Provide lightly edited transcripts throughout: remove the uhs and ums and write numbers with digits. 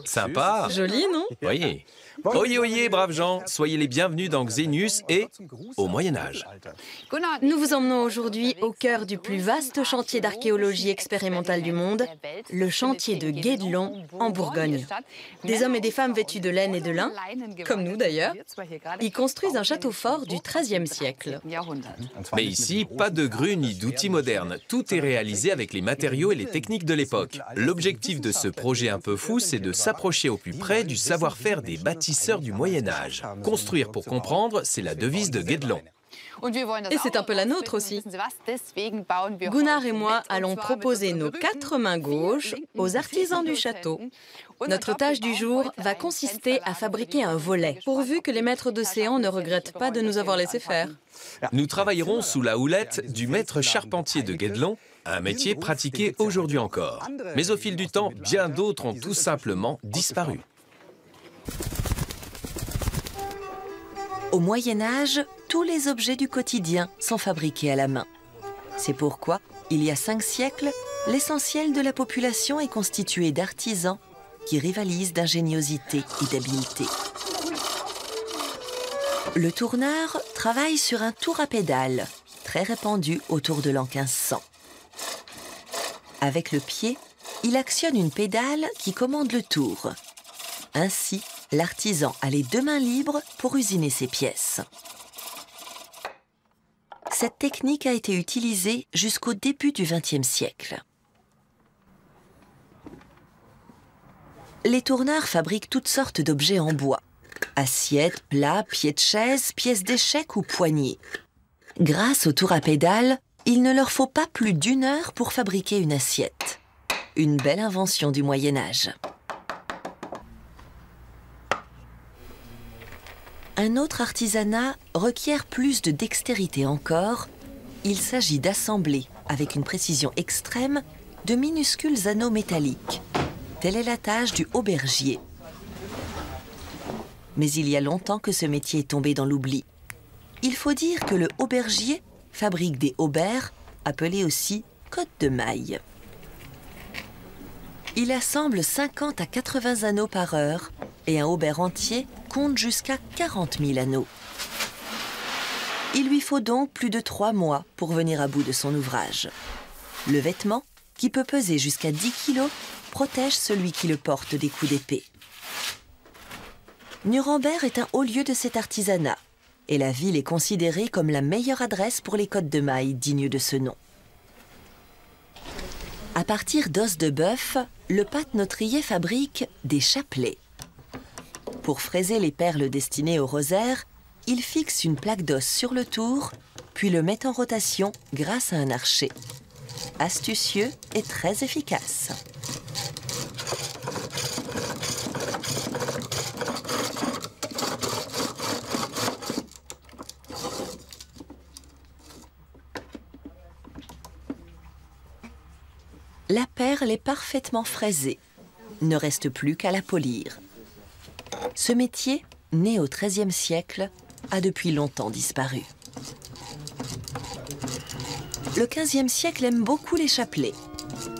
Sympa. Joli, non? Oui. Oyez, oyez, braves gens, soyez les bienvenus dans Xenius et au Moyen-Âge. Nous vous emmenons aujourd'hui au cœur du plus vaste chantier d'archéologie expérimentale du monde, le chantier de Guédelon, en Bourgogne. Des hommes et des femmes vêtus de laine et de lin, comme nous d'ailleurs, y construisent un château fort du XIIIe siècle. Mais ici, pas de grue ni d'outils modernes. Tout est réalisé avec les matériaux et les techniques de l'époque. L'objectif de ce projet un peu fou, c'est de s'approcher au plus près du savoir-faire des bâtisseurs du Moyen-Âge. Construire pour comprendre, c'est la devise de Guédelon. Et c'est un peu la nôtre aussi. Gunnar et moi allons proposer nos 4 mains gauches aux artisans du château. Notre tâche du jour va consister à fabriquer un volet, pourvu que les maîtres d'océan ne regrettent pas de nous avoir laissé faire. Nous travaillerons sous la houlette du maître charpentier de Guédelon, un métier pratiqué aujourd'hui encore. Mais au fil du temps, bien d'autres ont tout simplement disparu. Au Moyen-Âge, tous les objets du quotidien sont fabriqués à la main. C'est pourquoi, il y a 5 siècles, l'essentiel de la population est constitué d'artisans qui rivalisent d'ingéniosité et d'habileté. Le tourneur travaille sur un tour à pédales, très répandu autour de l'an 1500. Avec le pied, il actionne une pédale qui commande le tour. Ainsi, l'artisan a les 2 mains libres pour usiner ses pièces. Cette technique a été utilisée jusqu'au début du XXe siècle. Les tourneurs fabriquent toutes sortes d'objets en bois. Assiettes, plats, pieds de chaise, pièces d'échecs ou poignées. Grâce au tour à pédales, il ne leur faut pas plus d'1 heure pour fabriquer une assiette. Une belle invention du Moyen-Âge. Un autre artisanat requiert plus de dextérité encore. Il s'agit d'assembler, avec une précision extrême, de minuscules anneaux métalliques. Telle est la tâche du aubergier. Mais il y a longtemps que ce métier est tombé dans l'oubli. Il faut dire que le aubergier fabrique des haubers, appelés aussi côtes de mailles. Il assemble 50 à 80 anneaux par heure et un haubert entier compte jusqu'à 40 000 anneaux. Il lui faut donc plus de 3 mois pour venir à bout de son ouvrage. Le vêtement, qui peut peser jusqu'à 10 kilos, protège celui qui le porte des coups d'épée. Nuremberg est un haut lieu de cet artisanat et la ville est considérée comme la meilleure adresse pour les côtes de mailles dignes de ce nom. À partir d'os de bœuf, le pâte-nautrier fabrique des chapelets. Pour fraiser les perles destinées au rosaire, il fixe une plaque d'os sur le tour, puis le met en rotation grâce à un archet. Astucieux et très efficace. La perle est parfaitement fraisée. Ne reste plus qu'à la polir. Ce métier, né au XIIIe siècle, a depuis longtemps disparu. Le XVe siècle aime beaucoup les chapelets.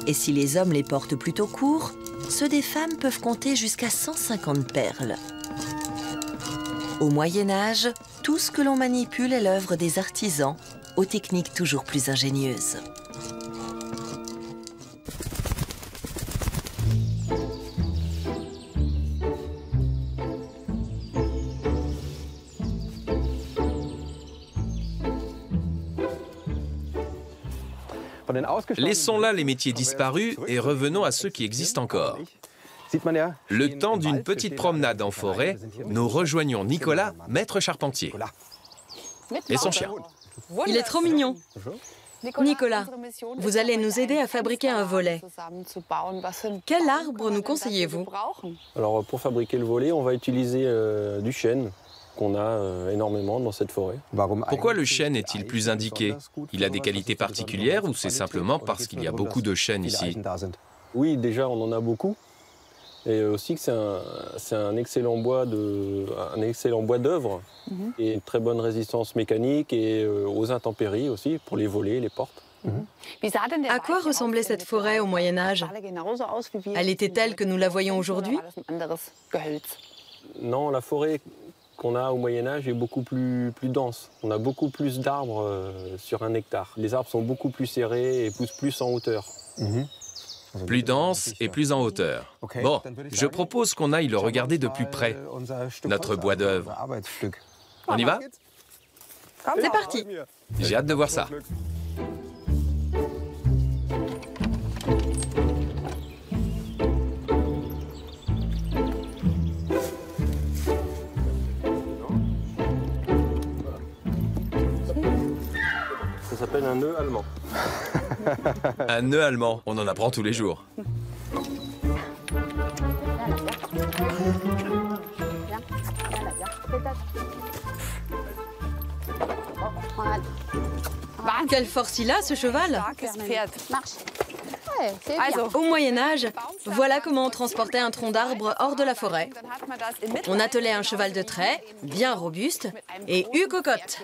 Et si les hommes les portent plutôt courts, ceux des femmes peuvent compter jusqu'à 150 perles. Au Moyen-Âge, tout ce que l'on manipule est l'œuvre des artisans, aux techniques toujours plus ingénieuses. Laissons là les métiers disparus et revenons à ceux qui existent encore. Le temps d'une petite promenade en forêt, nous rejoignons Nicolas, maître charpentier, et son chien. Il est trop mignon. Nicolas, vous allez nous aider à fabriquer un volet. Quel arbre nous conseillez-vous? Alors pour fabriquer le volet, on va utiliser du chêne qu'on a énormément dans cette forêt. Pourquoi le chêne est-il plus indiqué? Il a des qualités particulières ou c'est simplement parce qu'il y a beaucoup de chênes ici? Oui, déjà on en a beaucoup. Et aussi que c'est un excellent bois d'œuvre et une très bonne résistance mécanique et aux intempéries aussi pour les volets, les portes. À quoi ressemblait cette forêt au Moyen-Âge? Elle était telle que nous la voyons aujourd'hui? Non, la forêt qu'on a au Moyen-Âge est beaucoup plus dense. On a beaucoup plus d'arbres sur un hectare. Les arbres sont beaucoup plus serrés et poussent plus en hauteur. Plus dense et plus en hauteur. Bon, je propose qu'on aille le regarder de plus près, notre bois d'œuvre. On y va? C'est parti. J'ai hâte de voir ça. Ça s'appelle un nœud allemand. Un nœud allemand, on en apprend tous les jours. Quelle force il a, ce cheval! Au Moyen-Âge, voilà comment on transportait un tronc d'arbre hors de la forêt. On attelait un cheval de trait, bien robuste, et cocotte.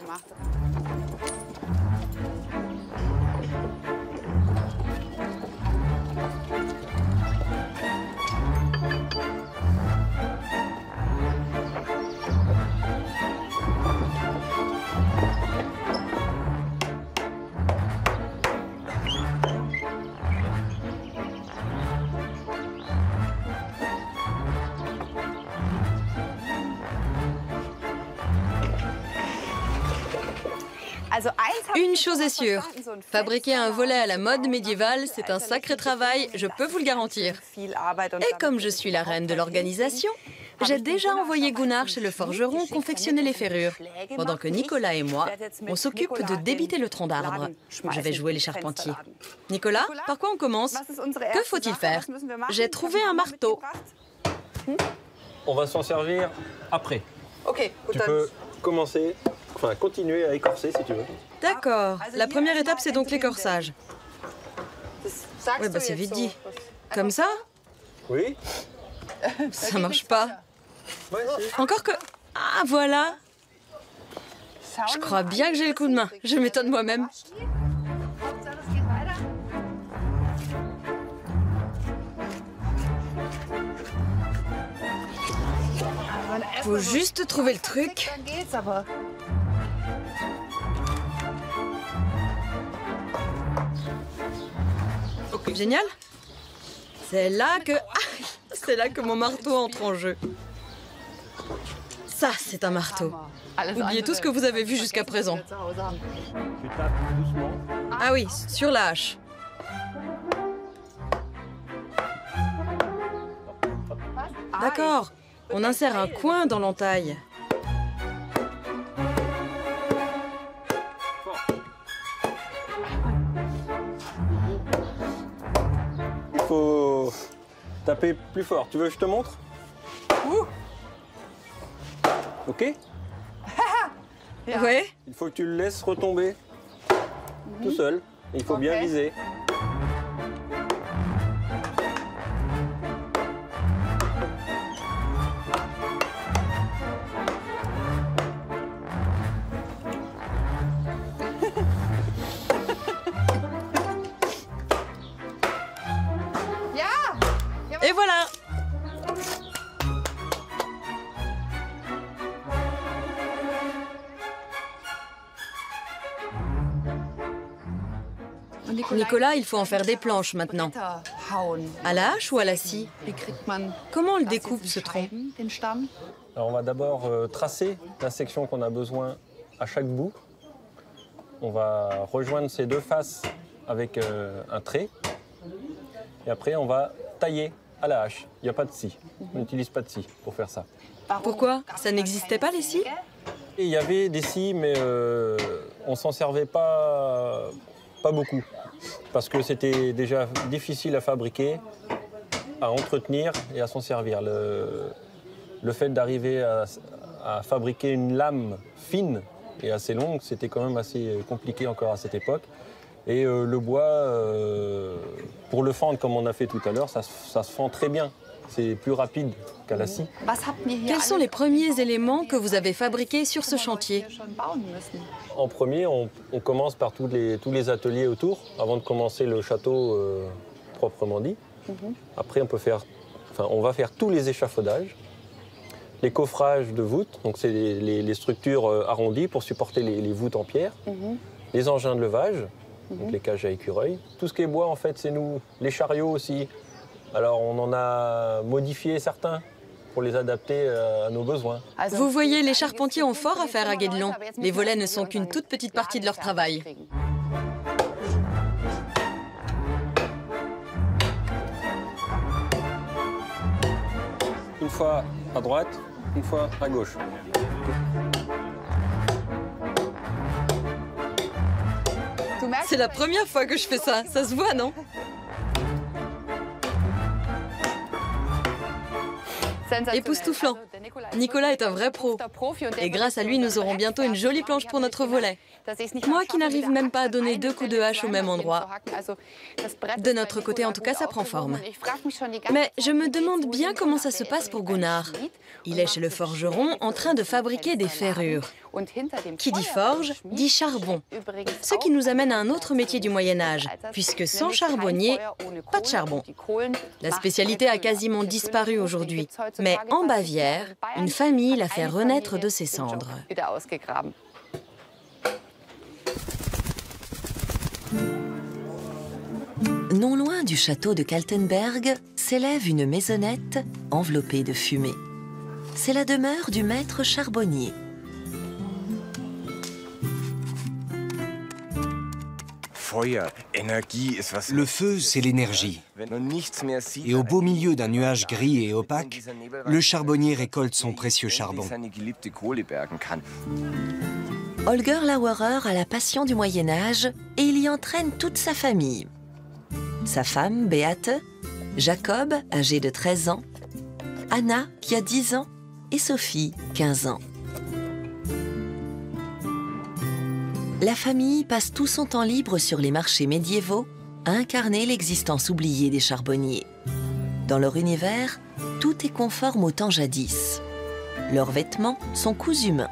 Une chose est sûre, fabriquer un volet à la mode médiévale, c'est un sacré travail, je peux vous le garantir. Et comme je suis la reine de l'organisation, j'ai déjà envoyé Gunnar chez le forgeron confectionner les ferrures, pendant que Nicolas et moi, on s'occupe de débiter le tronc d'arbre. Je vais jouer les charpentiers. Nicolas, par quoi on commence? Que faut-il faire? J'ai trouvé un marteau. On va s'en servir après. Tu peux continuer à écorcer si tu veux. D'accord. La première étape, c'est donc l'écorçage. Oui, bah c'est vite dit. Comme ça? Oui. Ça marche pas. Ouais, si. Encore que... Ah, voilà. Je crois bien que j'ai le coup de main. Je m'étonne moi-même. Faut juste trouver le truc. Génial. C'est là que mon marteau entre en jeu. Ça, c'est un marteau. Oubliez tout ce que vous avez vu jusqu'à présent. Tu tapes doucement. Ah oui, sur la hache. D'accord. On insère un coin dans l'entaille. Il faut taper plus fort. Tu veux que je te montre? Ok? Ouais. Il faut que tu le laisses retomber tout seul. Il faut bien viser. Et voilà. Nicolas, il faut en faire des planches maintenant. À la hache ou à la scie? Comment on le découpe, ce tronc? Alors on va d'abord tracer la section qu'on a besoin à chaque bout. On va rejoindre ces deux faces avec un trait. Et après, on va tailler à la hache. Il n'y a pas de scie. On n'utilise pas de scie pour faire ça. Pourquoi? Ça n'existait pas, les scies? Et il y avait des scies, mais on s'en servait pas beaucoup. Parce que c'était déjà difficile à fabriquer, à entretenir et à s'en servir. Le fait d'arriver à fabriquer une lame fine et assez longue, c'était quand même assez compliqué encore à cette époque. Et le bois, pour le fendre comme on a fait tout à l'heure, ça se fend très bien. c'est plus rapide qu'à la scie. Quels sont les premiers éléments que vous avez fabriqués sur ce chantier? En premier, on commence par tous les ateliers autour, avant de commencer le château proprement dit. Après, on va faire tous les échafaudages, les coffrages de voûtes, donc c'est les structures arrondies pour supporter les voûtes en pierre, les engins de levage, donc les cages à écureuils. Tout ce qui est bois, en fait, c'est nous. Les chariots aussi. Alors, on en a modifié certains pour les adapter à nos besoins. Vous voyez, les charpentiers ont fort à faire à Guédelon. Les volets ne sont qu'une toute petite partie de leur travail. Une fois à droite, une fois à gauche. C'est la première fois que je fais ça. Ça se voit, non? Époustouflant. Nicolas est un vrai pro. Et grâce à lui, nous aurons bientôt une jolie planche pour notre volet. Moi qui n'arrive même pas à donner 2 coups de hache au même endroit. De notre côté, en tout cas, ça prend forme. Mais je me demande bien comment ça se passe pour Gunnar. Il est chez le forgeron en train de fabriquer des ferrures. Qui dit forge, dit charbon. Ce qui nous amène à un autre métier du Moyen-Âge, puisque sans charbonnier, pas de charbon. La spécialité a quasiment disparu aujourd'hui. Mais en Bavière, une famille l'a fait renaître de ses cendres. Non loin du château de Kaltenberg s'élève une maisonnette enveloppée de fumée. C'est la demeure du maître charbonnier. Le feu, c'est l'énergie. Et au beau milieu d'un nuage gris et opaque, le charbonnier récolte son précieux charbon. Holger Lauerer a la passion du Moyen-Âge et il y entraîne toute sa famille. Sa femme, Beate, Jacob, âgé de 13 ans, Anna, qui a 10 ans, et Sophie, 15 ans. La famille passe tout son temps libre sur les marchés médiévaux à incarner l'existence oubliée des charbonniers. Dans leur univers, tout est conforme au temps jadis. Leurs vêtements sont cousus main.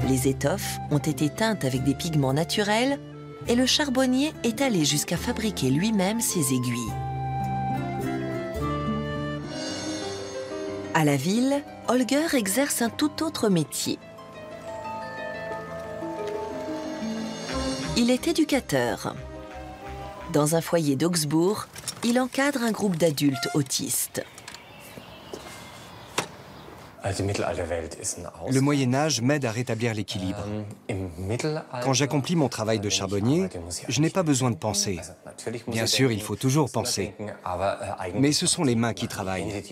Les étoffes ont été teintes avec des pigments naturels et le charbonnier est allé jusqu'à fabriquer lui-même ses aiguilles. À la ville, Holger exerce un tout autre métier. Il est éducateur. Dans un foyer d'Augsbourg, il encadre un groupe d'adultes autistes. Le Moyen-Âge m'aide à rétablir l'équilibre. Quand j'accomplis mon travail de charbonnier, je n'ai pas besoin de penser. Bien sûr, il faut toujours penser. Mais ce sont les mains qui travaillent.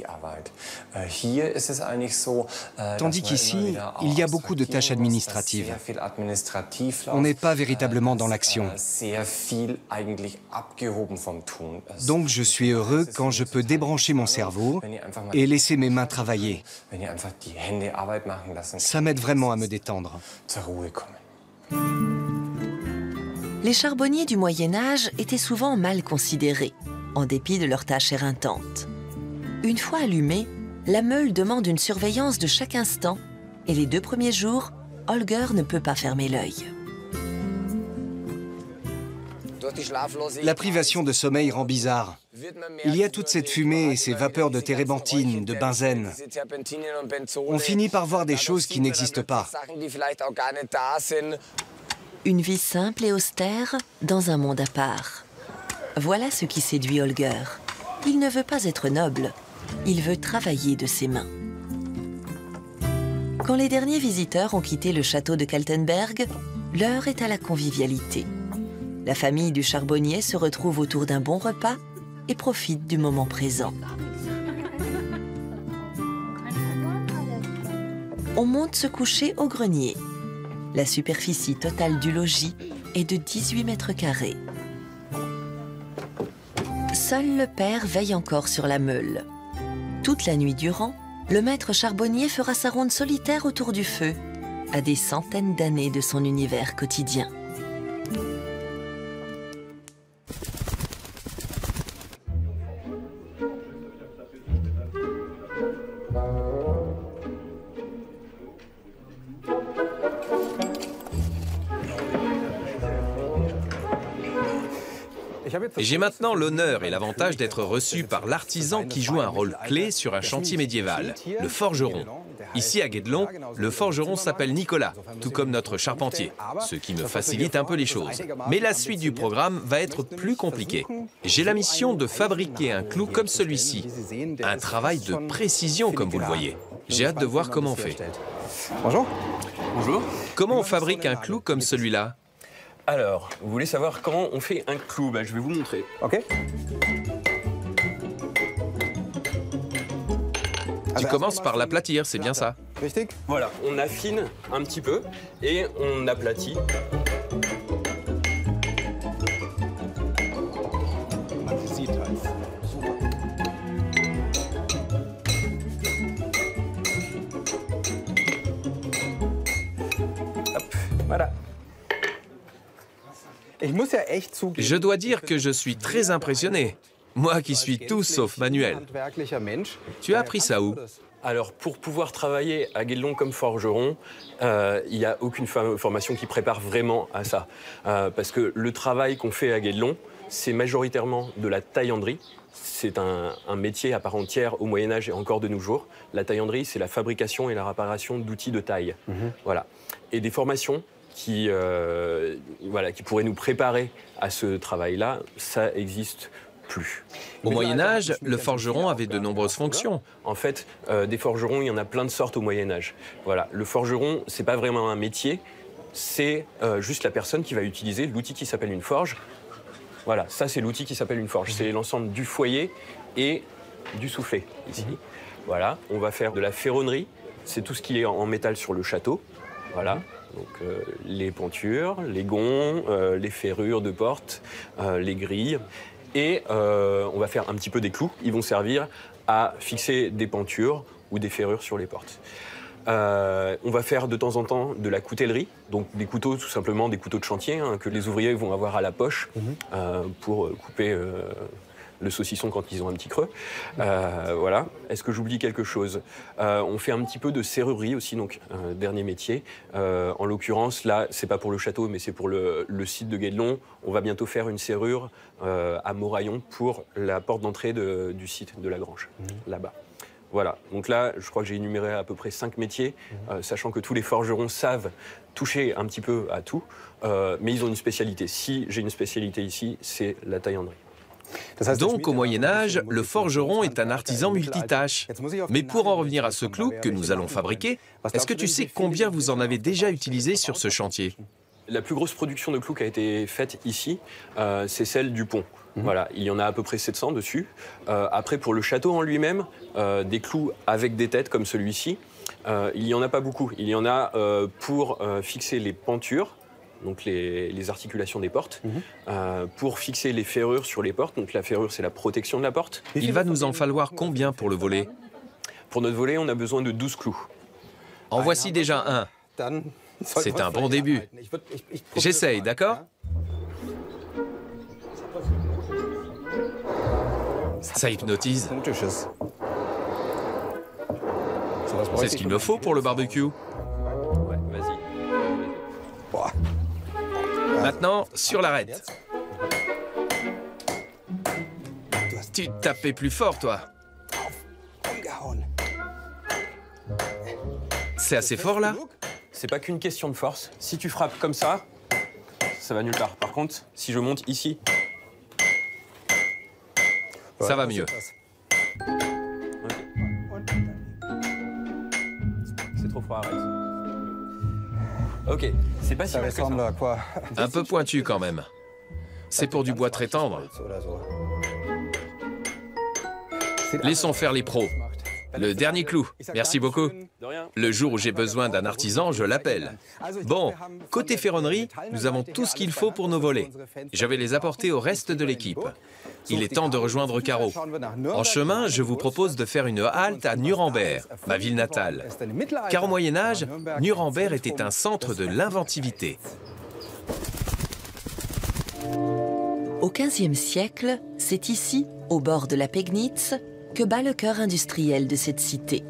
Tandis qu'ici, il y a beaucoup de tâches administratives. On n'est pas véritablement dans l'action. Donc je suis heureux quand je peux débrancher mon cerveau et laisser mes mains travailler. Ça m'aide vraiment à me détendre. Les charbonniers du Moyen-Âge étaient souvent mal considérés, en dépit de leurs tâches éreintantes. Une fois allumée, la meule demande une surveillance de chaque instant, et les 2 premiers jours, Holger ne peut pas fermer l'œil. La privation de sommeil rend bizarre. Il y a toute cette fumée et ces vapeurs de térébenthine, de benzène. On finit par voir des choses qui n'existent pas. Une vie simple et austère dans un monde à part. Voilà ce qui séduit Holger. Il ne veut pas être noble, il veut travailler de ses mains. Quand les derniers visiteurs ont quitté le château de Kaltenberg, l'heure est à la convivialité. La famille du charbonnier se retrouve autour d'un bon repas et profite du moment présent. On monte se coucher au grenier. La superficie totale du logis est de 18 mètres carrés. Seul le père veille encore sur la meule. Toute la nuit durant, le maître charbonnier fera sa ronde solitaire autour du feu, à des centaines d'années de son univers quotidien. Et j'ai maintenant l'honneur et l'avantage d'être reçu par l'artisan qui joue un rôle clé sur un chantier médiéval, le forgeron. Ici à Guédelon, le forgeron s'appelle Nicolas, tout comme notre charpentier, ce qui me facilite un peu les choses. Mais la suite du programme va être plus compliquée. J'ai la mission de fabriquer un clou comme celui-ci. Un travail de précision, comme vous le voyez. J'ai hâte de voir comment on fait. Bonjour. Bonjour. Comment on fabrique un clou comme celui-là? Alors, vous voulez savoir comment on fait un clou? Je vais vous montrer. Ok. Tu commences par l'aplatir, c'est bien ça? Voilà, on affine un petit peu et on aplatit. Hop, voilà. Je dois dire que je suis très impressionné. Moi qui suis tout sauf manuel. Tu as appris ça où? Alors, pour pouvoir travailler à Guédelon comme forgeron, il n'y a aucune formation qui prépare vraiment à ça. Parce que le travail qu'on fait à Guédelon, c'est majoritairement de la taillanderie. C'est un métier à part entière au Moyen-Âge et encore de nos jours. La taillanderie, c'est la fabrication et la réparation d'outils de taille. Voilà. Et des formations qui pourraient nous préparer à ce travail-là, ça existe plus. Au Moyen-Âge, le forgeron avait de nombreuses fonctions. En fait, des forgerons, il y en a plein de sortes au Moyen-Âge. Voilà. Le forgeron, c'est pas vraiment un métier, c'est juste la personne qui va utiliser l'outil qui s'appelle une forge. Voilà, ça c'est l'outil qui s'appelle une forge. C'est l'ensemble du foyer et du soufflet, ici. Voilà, on va faire de la ferronnerie. C'est tout ce qui est en métal sur le château. Voilà. Donc les pentures, les gonds, les ferrures de porte, les grilles. Et on va faire un petit peu des clous. Ils vont servir à fixer des pentures ou des ferrures sur les portes. On va faire de temps en temps de la coutellerie, donc des couteaux, tout simplement des couteaux de chantier que les ouvriers vont avoir à la poche pour couper le saucisson quand ils ont un petit creux. Voilà. Est-ce que j'oublie quelque chose? On fait un petit peu de serrurerie aussi, donc dernier métier. En l'occurrence, là, c'est pas pour le château, mais c'est pour le site de Guédelon. On va bientôt faire une serrure à Moraillon pour la porte d'entrée du site de la Grange, là-bas. Voilà, donc là, je crois que j'ai énuméré à peu près 5 métiers, sachant que tous les forgerons savent toucher un petit peu à tout, mais ils ont une spécialité. Si j'ai une spécialité ici, c'est la taillanderie. Donc, au Moyen-Âge, le forgeron est un artisan multitâche. Mais pour en revenir à ce clou que nous allons fabriquer, est-ce que tu sais combien vous en avez déjà utilisé sur ce chantier? La plus grosse production de clous qui a été faite ici, c'est celle du pont. Voilà, il y en a à peu près 700 dessus. Après, pour le château en lui-même, des clous avec des têtes comme celui-ci, il n'y en a pas beaucoup. Il y en a pour fixer les pentures, donc les articulations des portes, pour fixer les ferrures sur les portes. Donc la ferrure, c'est la protection de la porte. Il va nous en falloir combien pour le volet? Pour notre volet, on a besoin de 12 clous. En voici déjà un. C'est un bon début. J'essaye, d'accord? Ça hypnotise. C'est ce qu'il me faut pour le barbecue. Ouais, vas-y. Maintenant, sur l'arête. Tu tapais plus fort, toi. C'est assez fort, là? C'est pas qu'une question de force. Si tu frappes comme ça va nulle part. Par contre, si je monte ici... Ça va mieux. C'est trop froid, arrête. Ok, c'est pas si mal que ça. Un peu pointu quand même. C'est pour du bois très tendre. Laissons faire les pros. Le dernier clou. Merci beaucoup. Le jour où j'ai besoin d'un artisan, je l'appelle. Bon, côté ferronnerie, nous avons tout ce qu'il faut pour nos volets. Je vais les apporter au reste de l'équipe. Il est temps de rejoindre Caro. En chemin, je vous propose de faire une halte à Nuremberg, ma ville natale. Car au Moyen-Âge, Nuremberg était un centre de l'inventivité. Au XVe siècle, c'est ici, au bord de la Pegnitz, que bat le cœur industriel de cette cité.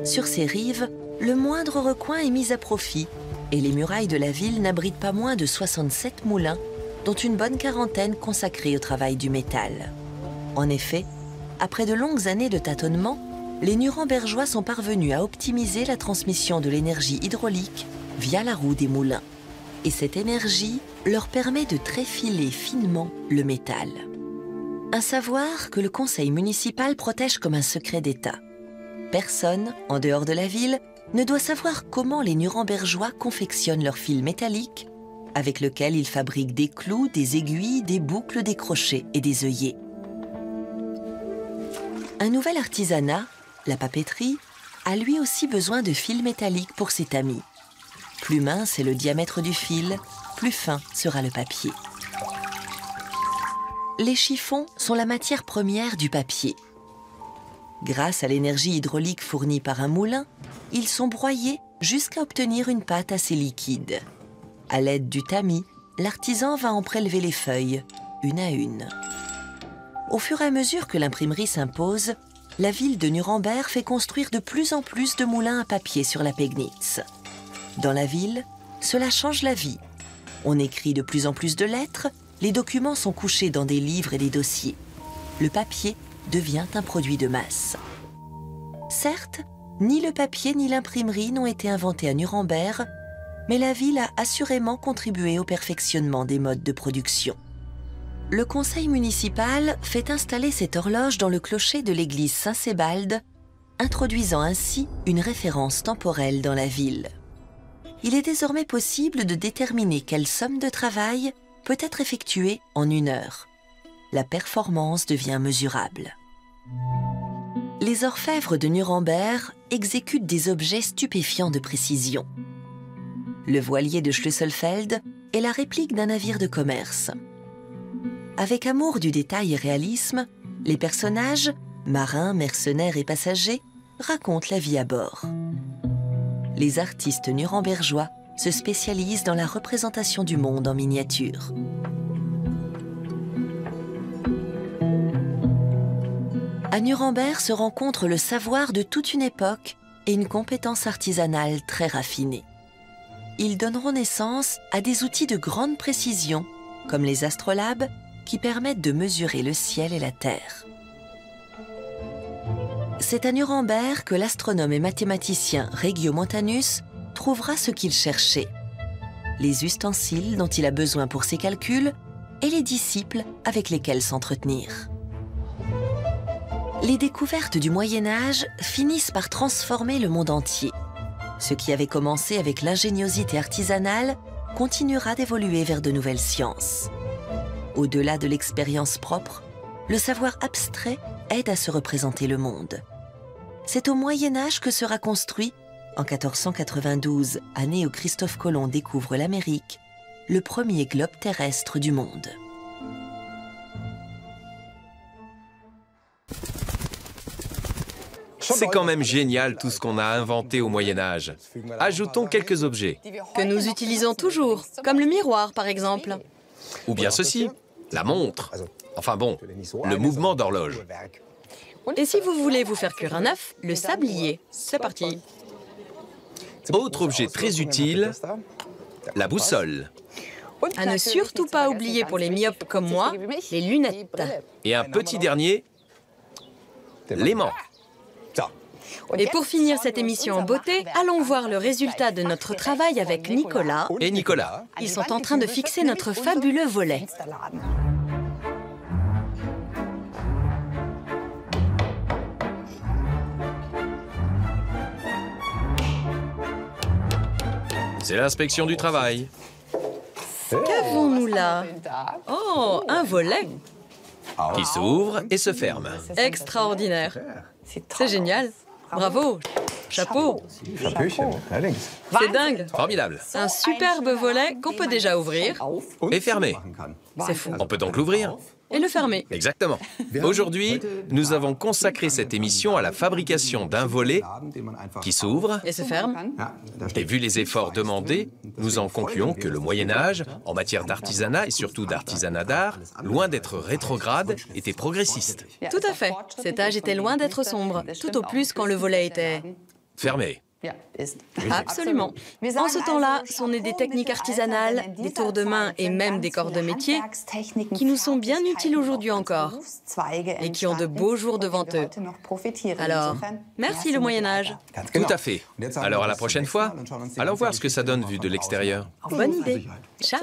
Sur ses rives, le moindre recoin est mis à profit et les murailles de la ville n'abritent pas moins de 67 moulins dont une bonne quarantaine consacrée au travail du métal. En effet, après de longues années de tâtonnement, les Nurembergeois sont parvenus à optimiser la transmission de l'énergie hydraulique via la roue des moulins. Et cette énergie leur permet de tréfiler finement le métal. Un savoir que le conseil municipal protège comme un secret d'État. Personne, en dehors de la ville, ne doit savoir comment les Nurembergeois confectionnent leur fil métallique, avec lequel ils fabriquent des clous, des aiguilles, des boucles, des crochets et des œillets. Un nouvel artisanat, la papeterie, a lui aussi besoin de fils métalliques pour ses tamis. Plus mince est le diamètre du fil, plus fin sera le papier. Les chiffons sont la matière première du papier. Grâce à l'énergie hydraulique fournie par un moulin, ils sont broyés jusqu'à obtenir une pâte assez liquide. À l'aide du tamis, l'artisan va en prélever les feuilles, une à une. Au fur et à mesure que l'imprimerie s'impose, la ville de Nuremberg fait construire de plus en plus de moulins à papier sur la Pegnitz. Dans la ville, cela change la vie. On écrit de plus en plus de lettres, les documents sont couchés dans des livres et des dossiers. Le papier devient un produit de masse. Certes, ni le papier ni l'imprimerie n'ont été inventés à Nuremberg, mais la ville a assurément contribué au perfectionnement des modes de production. Le conseil municipal fait installer cette horloge dans le clocher de l'église Saint-Sebald, introduisant ainsi une référence temporelle dans la ville. Il est désormais possible de déterminer quelle somme de travail peut être effectuée en 1 heure. La performance devient mesurable. Les orfèvres de Nuremberg exécutent des objets stupéfiants de précision. Le voilier de Schlüsselfeld est la réplique d'un navire de commerce. Avec amour du détail et réalisme, les personnages, marins, mercenaires et passagers, racontent la vie à bord. Les artistes nurembergeois se spécialisent dans la représentation du monde en miniature. À Nuremberg se rencontrent le savoir de toute une époque et une compétence artisanale très raffinée. Ils donneront naissance à des outils de grande précision, comme les astrolabes, qui permettent de mesurer le ciel et la terre. C'est à Nuremberg que l'astronome et mathématicien Regiomontanus trouvera ce qu'il cherchait, les ustensiles dont il a besoin pour ses calculs et les disciples avec lesquels s'entretenir. Les découvertes du Moyen-Âge finissent par transformer le monde entier. Ce qui avait commencé avec l'ingéniosité artisanale continuera d'évoluer vers de nouvelles sciences. Au-delà de l'expérience propre, le savoir abstrait aide à se représenter le monde. C'est au Moyen-Âge que sera construit, en 1492, année où Christophe Colomb découvre l'Amérique, le premier globe terrestre du monde. C'est quand même génial tout ce qu'on a inventé au Moyen-Âge. Ajoutons quelques objets. Que nous utilisons toujours, comme le miroir par exemple. Ou bien ceci, la montre. Enfin bon, le mouvement d'horloge. Et si vous voulez vous faire cuire un œuf, le sablier. C'est parti. Autre objet très utile, la boussole. À ne surtout pas oublier pour les myopes comme moi, les lunettes. Et un petit dernier, l'aimant. Et pour finir cette émission en beauté, allons voir le résultat de notre travail avec Nicolas. Et Nicolas. Ils sont en train de fixer notre fabuleux volet. C'est l'inspection du travail. Qu'avons-nous là? Oh, un volet. Qui s'ouvre et se ferme. Extraordinaire. C'est génial. Bravo. Chapeau. C'est dingue. Formidable. Un superbe volet qu'on peut déjà ouvrir. Et fermé. C'est fou. On peut donc l'ouvrir. Et le fermer. Exactement. Aujourd'hui, nous avons consacré cette émission à la fabrication d'un volet qui s'ouvre. Et se ferme. Et vu les efforts demandés, nous en concluons que le Moyen-Âge, en matière d'artisanat et surtout d'artisanat d'art, loin d'être rétrograde, était progressiste. Tout à fait. Cet âge était loin d'être sombre, tout au plus quand le volet était... Fermé. Absolument. En ce temps-là, sont nées des techniques artisanales, des tours de main et même des corps de métier qui nous sont bien utiles aujourd'hui encore et qui ont de beaux jours devant eux. Alors, merci le Moyen-Âge. Tout à fait. Alors à la prochaine fois, allons voir ce que ça donne vu de l'extérieur. Bonne idée. Ciao.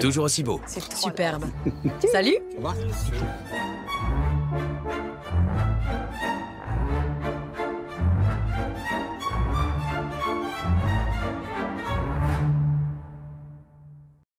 Toujours aussi beau. Superbe. Salut.